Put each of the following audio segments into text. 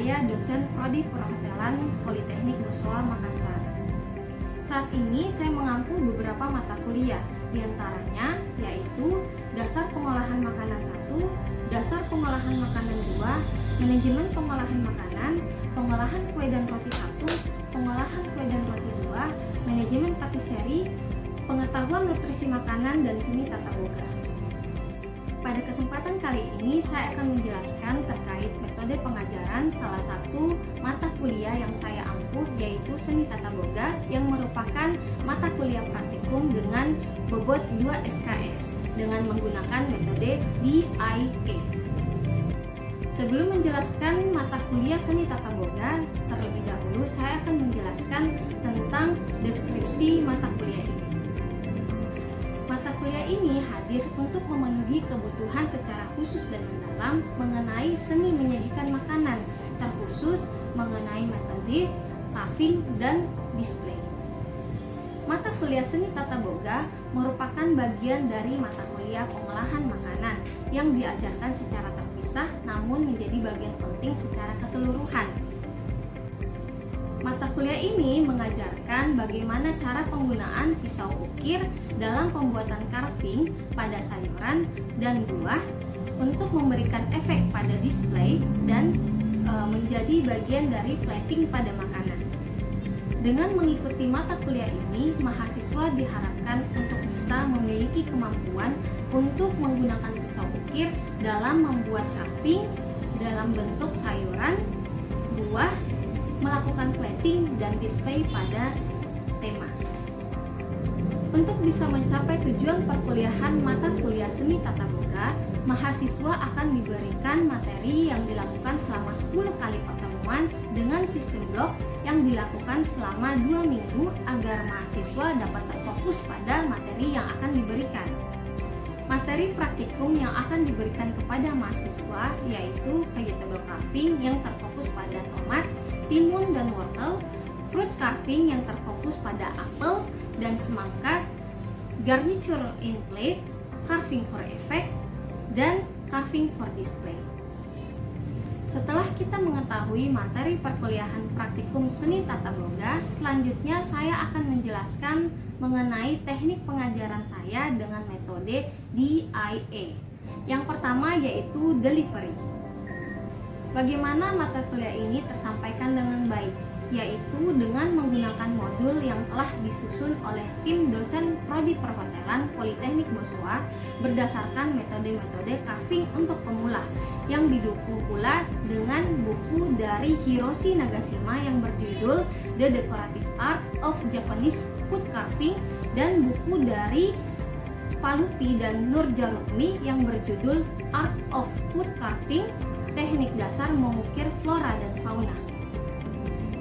saya dosen Prodi Perhotelan Politeknik Bosowa Makassar. Saat ini saya mengampu beberapa mata kuliah, diantaranya yaitu Dasar Pengolahan Makanan 1, Dasar Pengolahan Makanan 2, Manajemen Pengolahan Makanan, Pengolahan Kue dan Roti 1, Pengolahan Kue dan Roti 2, Manajemen Patisserie, Pengetahuan Nutrisi Makanan, dan Seni Tata Boga. Pada kesempatan kali ini saya akan menjelaskan terkait metode pengajaran salah satu mata kuliah yang saya ampuh, yaitu Seni Tata Boga, yang merupakan mata kuliah praktikum dengan bobot 2 SKS dengan menggunakan metode DIE. Sebelum menjelaskan mata kuliah Seni Tata Boga, terlebih dahulu saya akan menjelaskan tentang deskripsi mata kuliah ini. Mata kuliah ini hadir untuk memenuhi kebutuhan secara khusus dan mendalam mengenai seni menyajikan makanan, terkhusus mengenai metode, carving, dan display. Mata kuliah Seni Tata Boga merupakan bagian dari mata kuliah pengolahan makanan yang diajarkan secara terpisah namun menjadi bagian penting secara keseluruhan. Mata kuliah ini mengajarkan bagaimana cara penggunaan pisau ukir dalam pembuatan carving pada sayuran dan buah untuk memberikan efek pada display dan menjadi bagian dari plating pada makanan. Dengan mengikuti mata kuliah ini, mahasiswa diharapkan untuk bisa memiliki kemampuan untuk menggunakan pisau ukir dalam membuat carving dalam bentuk sayuran, buah, melakukan plating dan display pada tema. Untuk bisa mencapai tujuan perkuliahan mata kuliah Seni Tata Boga, mahasiswa akan diberikan materi yang dilakukan selama 10 kali pertemuan dengan sistem blok yang dilakukan selama 2 minggu agar mahasiswa dapat terfokus pada materi yang akan diberikan. Materi praktikum yang akan diberikan kepada mahasiswa yaitu vegetable carving yang terfokus pada tomat, timun, dan wortel, fruit carving yang terfokus pada apel dan semangka, garniture in plate, carving for effect, dan carving for display. Setelah kita mengetahui materi perkuliahan praktikum Seni Tata Boga, selanjutnya saya akan menjelaskan mengenai teknik pengajaran saya dengan metode DIE. Yang pertama yaitu delivery. Bagaimana mata kuliah ini tersampaikan dengan baik, yaitu dengan menggunakan modul yang telah disusun oleh tim dosen Prodi Perhotelan Politeknik Bosowa berdasarkan metode-metode carving untuk pemula yang didukung pula dengan buku dari Hiroshi Nagashima yang berjudul The Decorative Art of Japanese Food Carving dan buku dari Palupi dan Nurjarukmi yang berjudul Art of Food Carving, Teknik Dasar Mengukir Flora dan Fauna.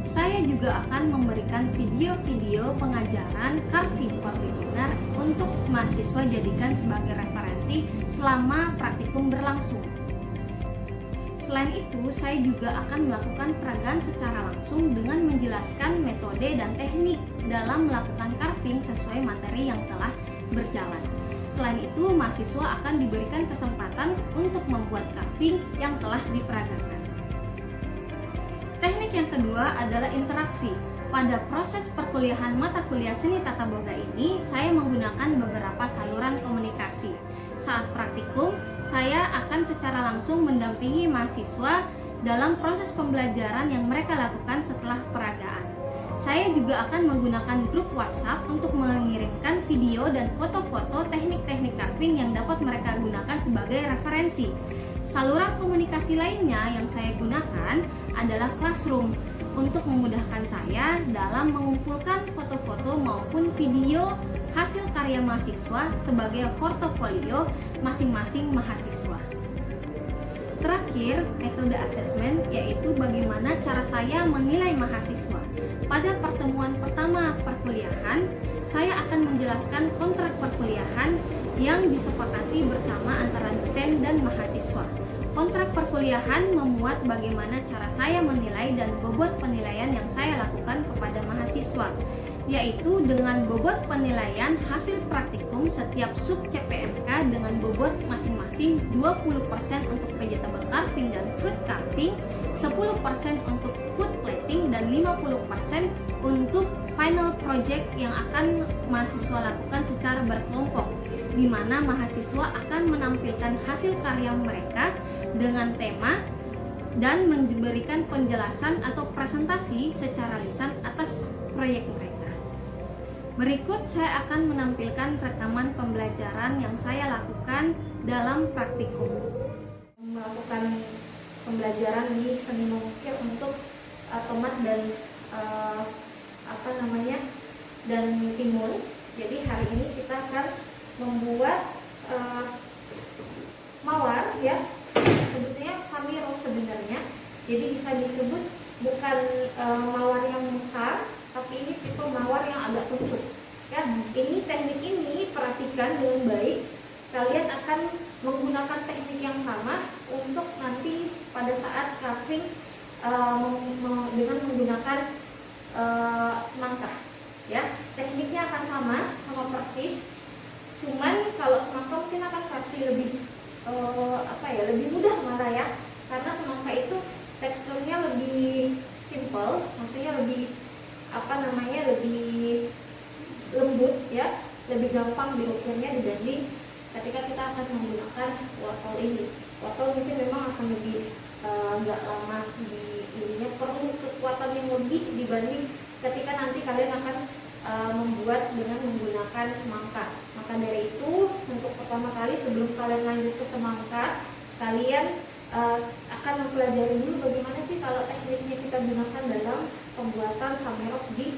Saya juga akan memberikan video-video pengajaran carving for beginner untuk mahasiswa jadikan sebagai referensi selama praktikum berlangsung. Selain itu, saya juga akan melakukan peragaan secara langsung dengan menjelaskan metode dan teknik dalam melakukan carving sesuai materi yang telah berjalan. Selain itu, mahasiswa akan diberikan kesempatan untuk membuat carving yang telah diperagakan. Teknik yang kedua adalah interaksi. Pada proses perkuliahan mata kuliah Seni Tata Boga ini, saya menggunakan beberapa saluran komunikasi. Saat praktikum, saya akan secara langsung mendampingi mahasiswa dalam proses pembelajaran yang mereka lakukan setelah peragaan. Saya juga akan menggunakan grup WhatsApp untuk mengirimkan video dan foto-foto teknik-teknik carving yang dapat mereka gunakan sebagai referensi. Saluran komunikasi lainnya yang saya gunakan adalah Classroom untuk memudahkan saya dalam mengumpulkan foto-foto maupun video hasil karya mahasiswa sebagai portofolio masing-masing mahasiswa. Terakhir, metode asesmen, yaitu bagaimana cara saya menilai mahasiswa. Pada pertemuan pertama perkuliahan, saya akan menjelaskan kontrak perkuliahan yang disepakati bersama antara dosen dan mahasiswa. Kontrak perkuliahan memuat bagaimana cara saya menilai dan bobot penilaian yang saya lakukan kepada mahasiswa, yaitu dengan bobot penilaian hasil praktikum setiap sub CPMK dengan bobot masing-masing 20% untuk vegetable carving dan fruit carving, 10% untuk food plating, dan 50% untuk final project yang akan mahasiswa lakukan secara berkelompok, di mana mahasiswa akan menampilkan hasil karya mereka dengan tema dan memberikan penjelasan atau presentasi secara lisan atas proyek mereka. Berikut saya akan menampilkan rekaman pembelajaran yang saya lakukan dalam praktikum. Melakukan pembelajaran di seni mengukir untuk tomat dan dan timun. Jadi hari ini kita akan membuat mawar, ya, sebetulnya samiro sebenarnya. Jadi bisa disebut bukan mawar yang besar, tapi ini tipe mawar yang agak kerucut. Ya, ini teknik ini perhatikan dengan baik. Kalian akan menggunakan teknik yang sama untuk nanti pada saat carving dengan menggunakan semangka. Ya, tekniknya akan sama persis. Cuman kalau semangka mungkin akan versi lebih lebih mudah malah, ya, karena semangka itu teksturnya lebih simple, maksudnya lebih lebih lembut, ya, lebih gampang diukirnya dibanding ketika kita akan menggunakan wortel ini. Wortel mungkin memang akan lebih nggak lama di ininya, perlu kekuatan yang lebih dibanding ketika nanti kalian akan membuat dengan menggunakan semangka. Maka dari itu, untuk pertama kali sebelum kalian lanjut ke semangka, kalian akan mempelajari dulu bagaimana sih kalau tekniknya kita gunakan dalam pembuatan sameros di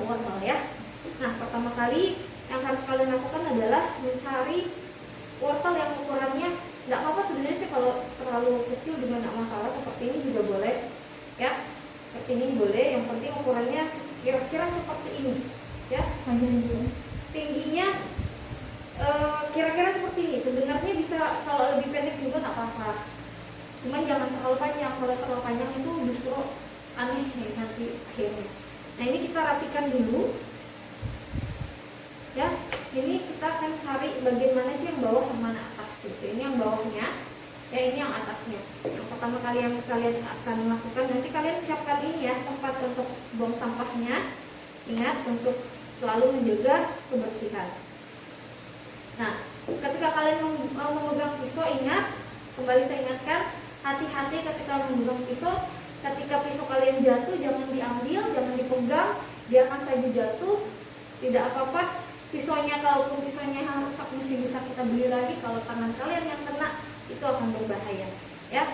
wortel, ya. Nah, pertama kali yang harus kalian lakukan adalah mencari wortel yang ukurannya nggak apa-apa sebenarnya sih, kalau terlalu kecil juga nggak masalah, seperti ini juga boleh, ya, seperti ini boleh. Yang penting ukurannya kira-kira seperti ini, ya, tingginya kira-kira seperti ini. Sebenarnya bisa kalau lebih pendek juga nggak apa-apa, cuman jangan terlalu panjang. Kalau terlalu panjang itu justru aneh nih nanti akhirnya. Nah, ini kita rapikan dulu, ya. Ini kita akan cari bagian mana sih yang bawah, yang mana atas gitu. Ini yang bawahnya, ya, ini yang atasnya. Yang pertama kali yang kalian akan lakukan, nanti kalian siapkan ini, ya, tempat untuk buang sampahnya. Ingat untuk selalu menjaga kebersihan. Nah, ketika kalian memegang pisau, ingat, kembali saya ingatkan, hati-hati ketika memegang pisau. Ketika pisau kalian jatuh, jangan diambil, jangan dipegang, biarkan saja jatuh, tidak apa-apa. Pisaunya, kalaupun pisaunya rusak, masih bisa kita beli lagi. Kalau tangan kalian yang kena, itu akan berbahaya, ya.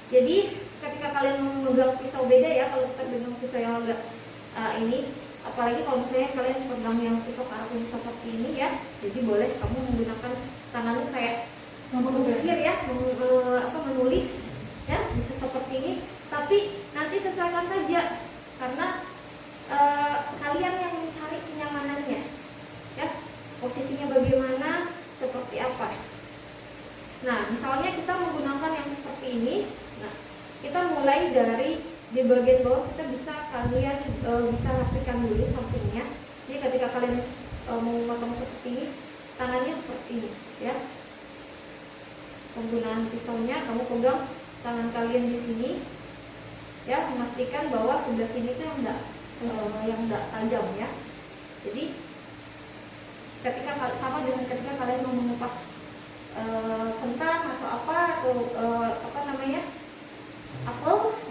Jadi ketika kalian memegang pisau, beda ya kalau kita pegang pisau yang agak ini, apalagi kalau misalnya kalian pegang yang pisau kartun seperti ini, ya. Jadi boleh kamu menggunakan tanganmu kayak mengukir, ya, menulis, ya, bisa seperti ini. Tapi nanti sesuaikan saja, karena kalian yang mencari kenyamanannya, ya, posisinya bagaimana, seperti apa. Nah, misalnya kita menggunakan yang seperti ini. Nah, kita mulai dari di bagian bawah, kalian bisa rapikan dulu sampingnya. Jadi ketika kalian memotong seperti ini, tangannya seperti ini, ya. Penggunaan pisaunya, kamu pegang tangan kalian di sini, ya, memastikan bahwa sebelah sini itu yang enggak tajam, ya. Jadi ketika sama dengan ketika kalian mau mengupas kentang atau apel,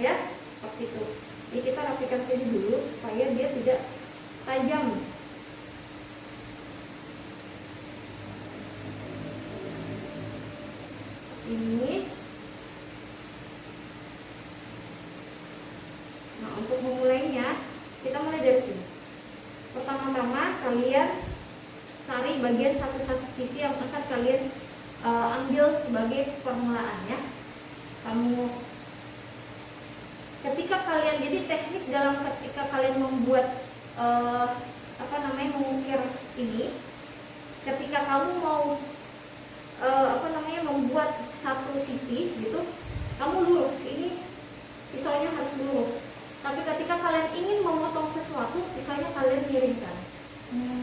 ya, seperti itu. Jadi kita rapikan sini dulu supaya dia tidak tajam. Ini. Nah, untuk memulainya, kita mulai dari sini. Pertama-tama kalian cari bagian satu sisi yang akan kalian ambil sebagai permulaan, ya. Ketika kalian, jadi teknik dalam ketika kalian membuat mengukir ini, ketika kamu mau membuat satu sisi gitu, kamu lurus, ini pisaunya harus lurus. Tapi ketika kalian ingin memotong sesuatu, pisaunya kalian miringkan,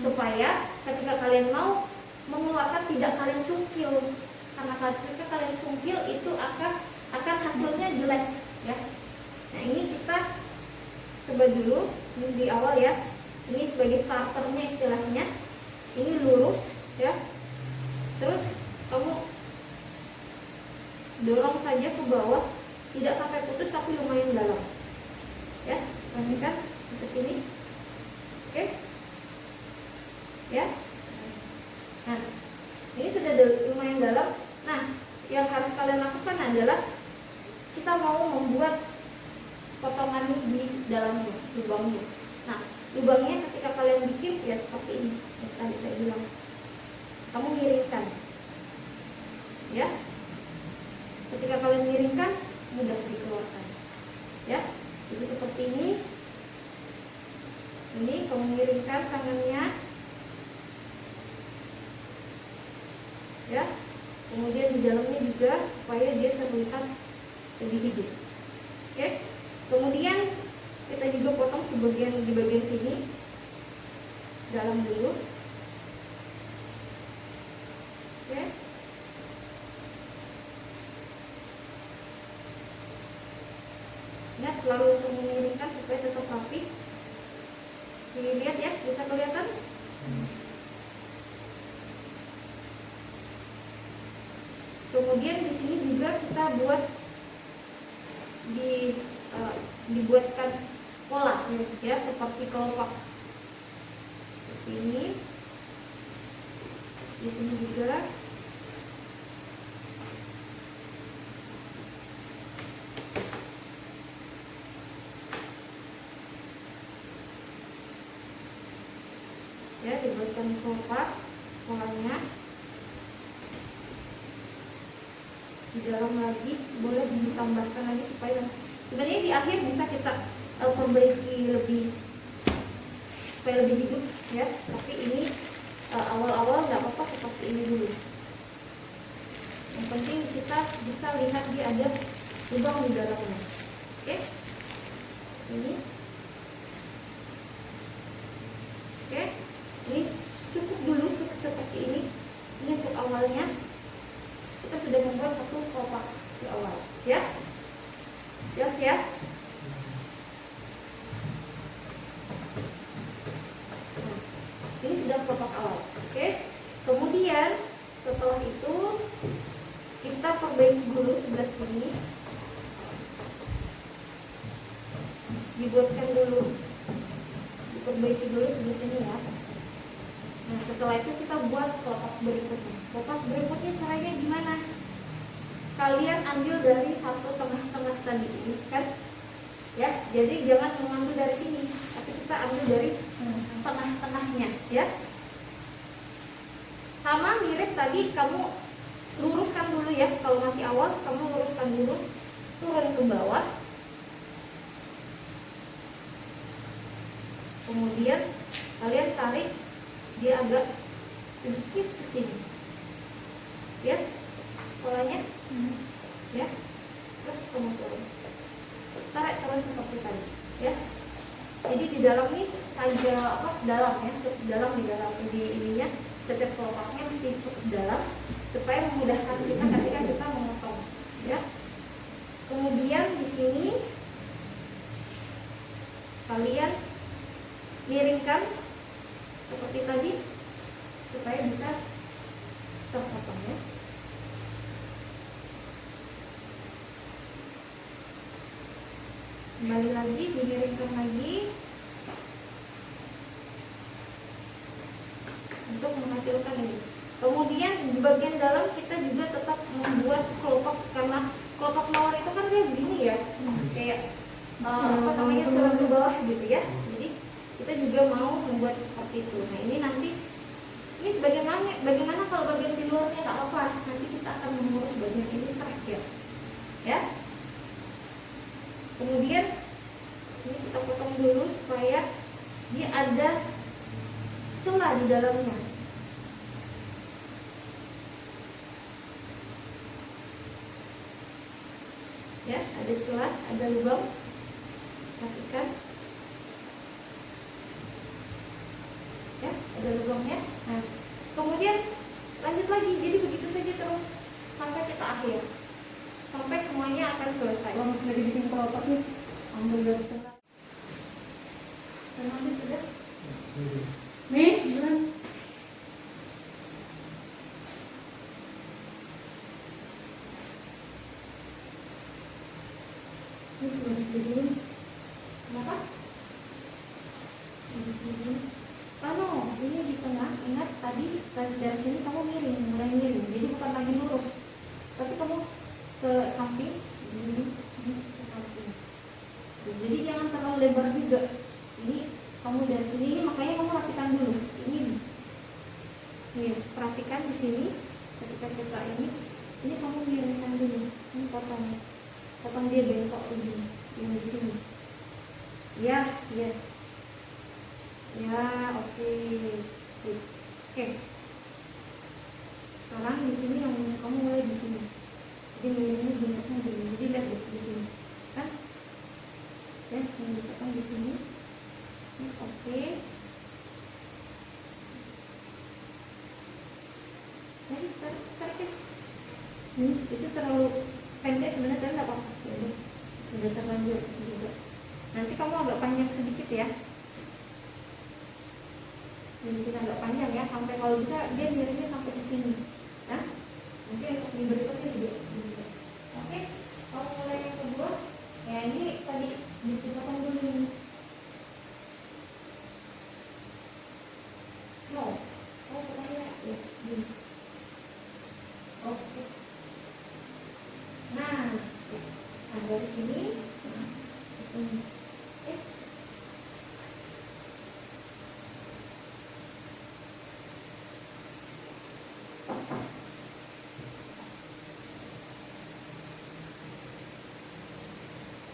supaya ketika kalian mau mengeluarkan tidak kalian cungkil, karena ketika kalian cungkil itu akan hasilnya jelek, ya. Nah ini kita coba dulu ini di awal ya. Ini sebagai starternya istilahnya. Ini lurus ya. Terus kamu dorong saja ke bawah, tidak sampai putus tapi lumayan dalam. Ya, kan seperti ini. Oke. Ya. Nah, ini sudah lumayan dalam. Nah, yang harus kalian lakukan adalah kita mau membuat potongan di dalamnya, lubangnya. Nah, lubangnya ketika kalian bikin ya seperti ini. Yang tadi saya bilang. Kamu miringkan. Ya. Ketika kalian miringkan, mudah dikeluarkan. Ya. Jadi seperti ini. Ini kamu miringkan tangannya. Ya. Kemudian di dalamnya juga supaya dia terlihat lebih hidup. Oke. Kemudian kita juga potong di bagian sini. Dalam dulu. Oke. Ya, selalu untuk memiringkan supaya tetap rapi. Lihat ya, bisa kelihatan? Kemudian di sini juga kita buat dibuatkan pola ya, seperti kelopak. Seperti ini. Di sini juga. Ya, dibuatkan kelopak polanya. Di dalam lagi boleh ditambahkan lagi supaya sebenarnya di akhir bisa kita perbaiki supaya lebih hidup ya. Tapi ini awal-awal nggak apa-apa seperti ini dulu. Yang penting kita bisa lihat dia ada lubang di dalamnya. Oke, ini. Oke, ini cukup dulu seperti ini. Ini untuk awalnya. Kita sudah membuat satu kotak di awal, ya. Jelas ya? Nah, ini sudah kotak awal, oke. Kemudian setelah itu kita perbaiki dulu sebelah sini, dibuatkan dulu, diperbaiki dulu sebelah sini ya. Nah, setelah itu kita buat kotak berikutnya. Kotak berikutnya caranya gimana? Kalian ambil dari satu tengah-tengah tadi ini kan? Ya, jadi jangan mengambil dari sini, tapi kita ambil dari tengah-tengahnya, ya. Sama mirip tadi, kamu luruskan dulu ya. Kalau masih awal, kamu luruskan dulu, turun ke bawah. Kemudian kalian tarik dia agak sedikit ke sini, ya, polanya, ya, terus kamu turun, tarik turun seperti tadi, ya. Jadi di dalam nih saja dalam ya, dalam di dalam di ininya, setiap kelopaknya mesti cukup dalam supaya memudahkan kita ketika kita memotong, ya. Kemudian di sini kalian miringkan seperti tadi supaya bisa terpotong ya. Kembali lagi, dimiringkan lagi untuk menghasilkan ini. Kemudian di bagian dalam kita juga tetap membuat kelopak, karena kelopak mawar itu kan kayak begini ya, kayak turun ke bawah gitu ya. Jadi kita juga mau membuat seperti itu. Nah ini nanti ini bagaimana kalau bagian di luarnya nggak apa, nanti kita akan mengurus bagian ini terakhir, ya. Kemudian ini kita potong dulu supaya dia ada celah di dalamnya. Ya, ada celah, ada lubang. Perhatikan. Ya, ada lubangnya. Nah, kemudian lanjut lagi. Jadi begitu saja terus sampai kita akhir. sampai semuanya akan selesai. Lama dari bikin kelopak nih, ambil dari tengah. Dan nanti sudah. Nih, sebulan. Ini sudah dulu. Kenapa? Kalau ini di tengah, ingat tadi dari sini kamu miring, mulai miring. Jadi bukan lagi lurus, tapi kamu ke samping, ini ke samping. Jadi jangan terlalu lebar juga. Ini kamu dari sini, makanya kamu rapikan dulu. Ini, nih perhatikan di sini. Ketika kita ini kamu miringkan dulu. Ini potong dia bengkok begini, ini di sini. Ya, yes. Ya, oke. Oke. Sekarang di sini yang kamu mulai di sini. Jadi ini bengkoknya begini. Jadi lihat di sini, kan? Ya, yang ditekan di sini. Oke. Jadi tarik. Itu terlalu pendek sebenarnya, tapi nggak apa-apa. Sudah terlanjur juga. Nanti kamu agak panjang sedikit ya. Jadi kita agak panjang ya, sampai kalau bisa dia miringnya sampai di sini. Nah, nanti untuk di berikutnya juga. Oke, kalau mulai yang kedua, ya ini tadi dipotong dulu ini. No, potongnya ya gini. Oke. Nah, dari sini.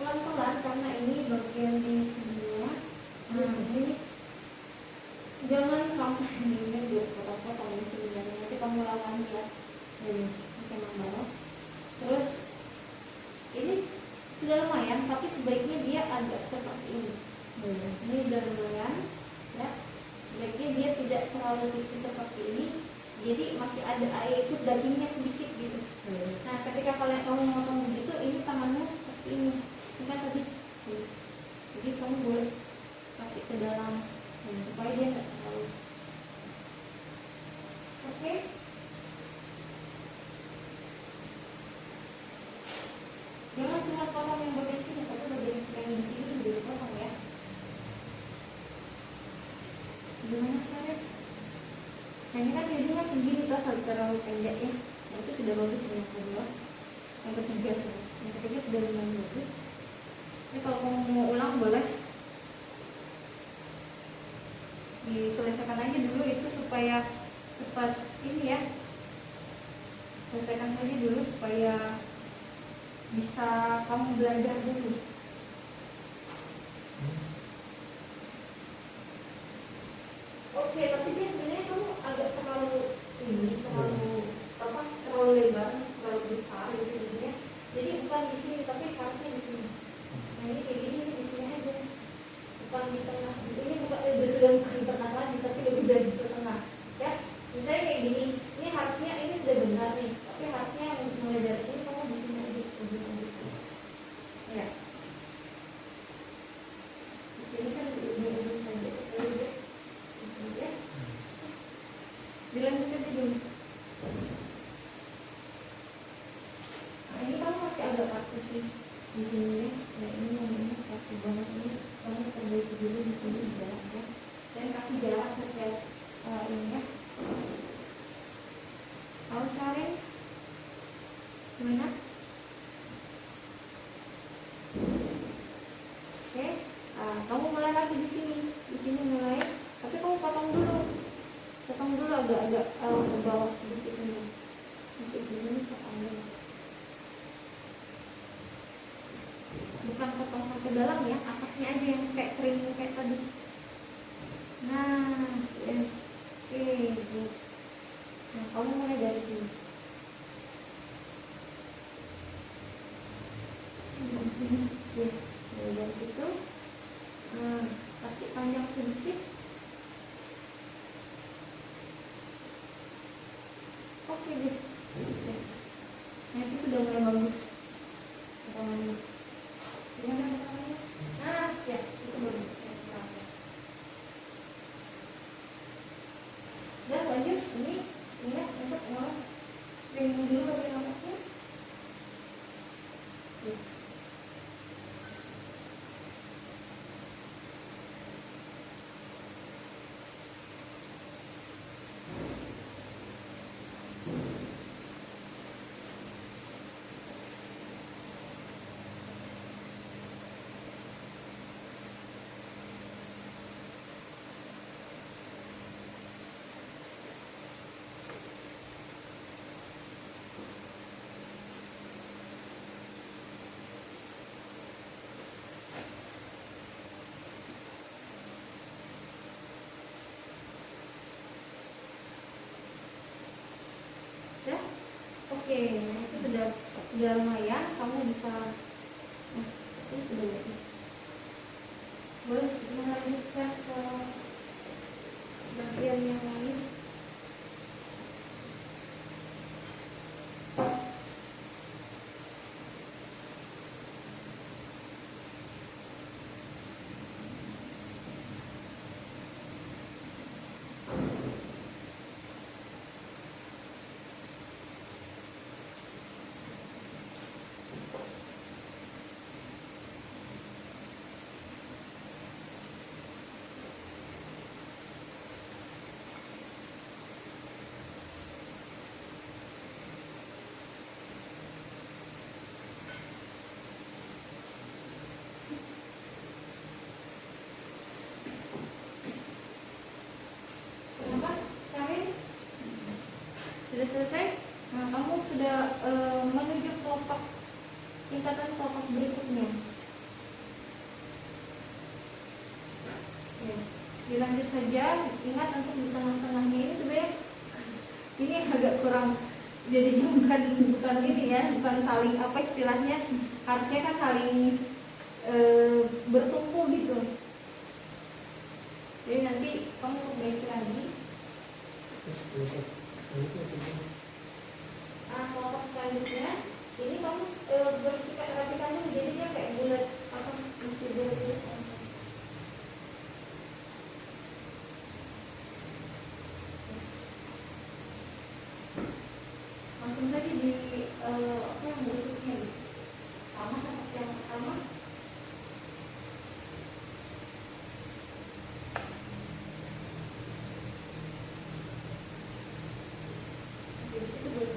Pelan-pelan karena ini bagian di sebelah. Nah, ini jangan sampai ini buat potong-potong ini sebenarnya. Nanti kamu lawan ya. Ini pakai membalok. Terus ini sudah lumayan, tapi sebaiknya dia agak seperti ini. Ini sudah lumayan, ya. Sebaiknya dia tidak terlalu tipis seperti ini. Jadi masih ada air itu dagingnya sedikit gitu. Nah, ketika kamu memotong begitu, ini tanganmu seperti ini. Ini kan tadi. Jadi kamu boleh kasih ke dalam supaya dia tidak terlalu. Oke. Jangan cuma potong yang bagian sini, tapi bagian yang di sini juga dipotong ya. Gimana caranya? Nah, ini kan jadinya begini tuh, terlalu pendek ya. Nah, itu sudah bagus yang kedua. Yang ketiga sudah lumayan bagus. Ini kalau kamu mau ulang boleh diselesaikan aja dulu itu supaya cepat ini ya. Selesaikan saja dulu supaya bisa kamu belajar dulu. Oke, tapi dia sebenarnya kamu agak terlalu lebar, terlalu besar gitu ya. Jadi bukan di sini, tapi harusnya di sini. Nah, ini kayak gini di sini aja. Bukan di tengah. Ini bukan sudah di tengah lagi, tapi lebih dari di tengah. Ya, misalnya kayak gini. Ini harusnya ini sudah benar nih, tapi harusnya mulai dari sini kamu di sini aja. Ya. Di sini kan ujung saja. Ya. Dilanjut aja dulu. Nah, ini kamu masih agak kaku sih di sini ya. Nah, ini namanya kaku banget ini. Kamu perbaiki dulu di sini jaraknya dan kasih jarak setiap ini ya. Kalau sharing gimana? Oke, kamu mulai lagi di sini mulai, tapi kamu potong dulu agak-agak ke bawah sedikit ini, untuk gini potong. Bukan potong sampai dalam ya, atasnya aja yang kayak kering kayak tadi. Nah, yes, oke, good. Nah, kamu mulai dari sini. Yes, mulai dari situ. Nah, kasih panjang sedikit. Oke deh. Yes. Nah, itu sudah mulai bagus. Oke, nah itu sudah lumayan. Kamu bisa, nah, ini sudah bagus. Boleh melanjutkan ke bagian yang lain. Kenapa, Karin? Sudah selesai? Nah, kamu sudah menuju kelompok tingkatan kelompok berikutnya. Ya, dilanjut saja. Ingat untuk di tengah-tengahnya ini sebenarnya ini agak kurang, jadinya bukan ini ya, bukan saling apa istilahnya, harusnya kan saling bertumpu gitu. Jadi nanti kamu perbaiki lagi. Kelompok selanjutnya ini kamu bersikap rapikan dulu, jadi dia kayak bulat apa mesti bulat. Langsung saja di apa yang berikutnya gitu. Sama seperti yang pertama. Jadi itu baru.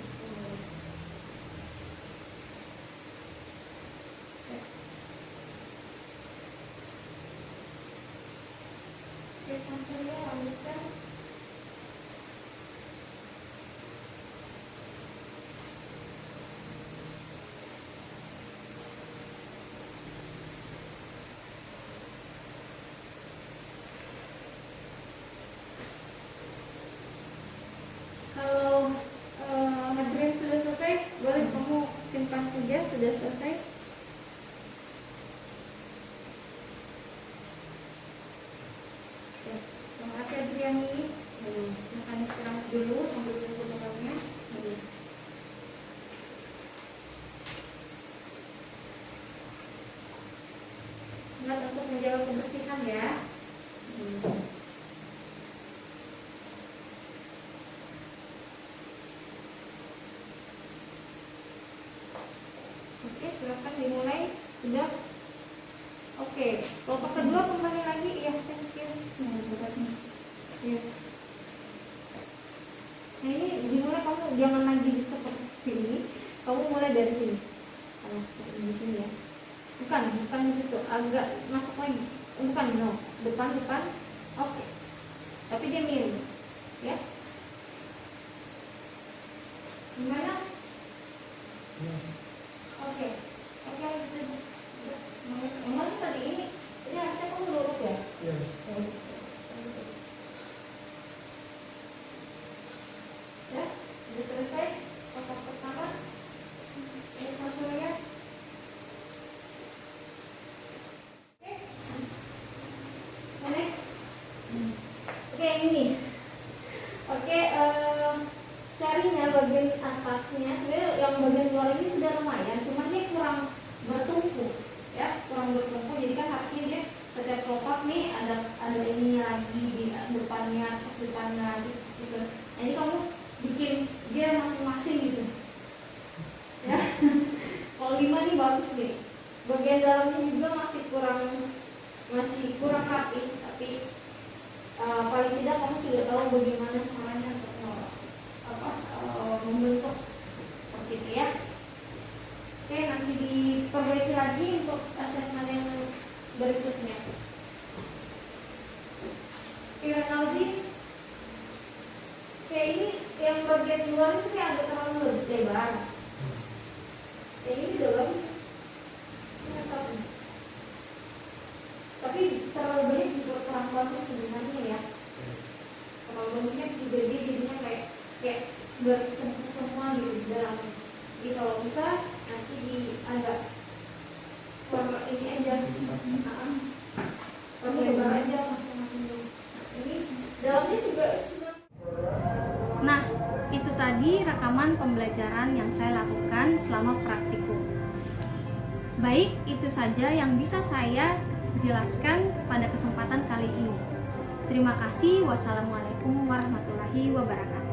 Oke, selanjutnya lanjutkan. Kalau nge-dream sudah selesai, boleh kamu simpan saja, sudah selesai. Oke, terima kasih Adriani. Silahkan istirahat dulu sambil tunggu temannya. Ingat untuk menjaga kebersihan ya. Oke, silakan dimulai. Sudah? Oke, kelompok kedua kembali lagi. Ya, thank you. Nah, beratnya. Ya. Nah, ini dimulai, kamu jangan lagi seperti ini. Kamu mulai dari sini. Di sini ya. Bukan di situ. Agak masuk lagi. Bukan, no. Depan. Oke. Tapi dia miring. Ya. Gimana? Oke. Emang tadi ini harusnya kamu lurus ya? Iya. Ya, sudah selesai kotak pertama. Ini langsung ya. Oke. Next. Oke, ini. Oke, carinya bagian atasnya. Sebenarnya yang bagian luar ini sudah lumayan, cuma dia kurang bertumpu. Ya, kurang bertumpu. Jadi kan harusnya dia setiap kelompok nih ada ini lagi di depannya gitu. Nah, ini kamu bikin dia masing-masing gitu. Ya. Kalau 5 nih bagus nih. Bagian dalamnya juga masih kurang rapi, tapi paling tidak kamu sudah tahu bagaimana caranya untuk membentuk seperti itu ya. Oke, nanti diperbaiki lagi untuk asesmen yang berikutnya. Rinaldi, kayak ini yang bagian luar itu kayak agak terlalu lebar. Kayak ini udah bagus. Tapi terlalu banyak juga kurang bagus sebenarnya ya. Terlalu banyak juga dia jadinya kayak bercampur semua gitu di dalam. Nah, itu tadi rekaman pembelajaran yang saya lakukan selama praktikum. Baik, itu saja yang bisa saya jelaskan pada kesempatan kali ini. Terima kasih. Wassalamualaikum warahmatullahi wabarakatuh.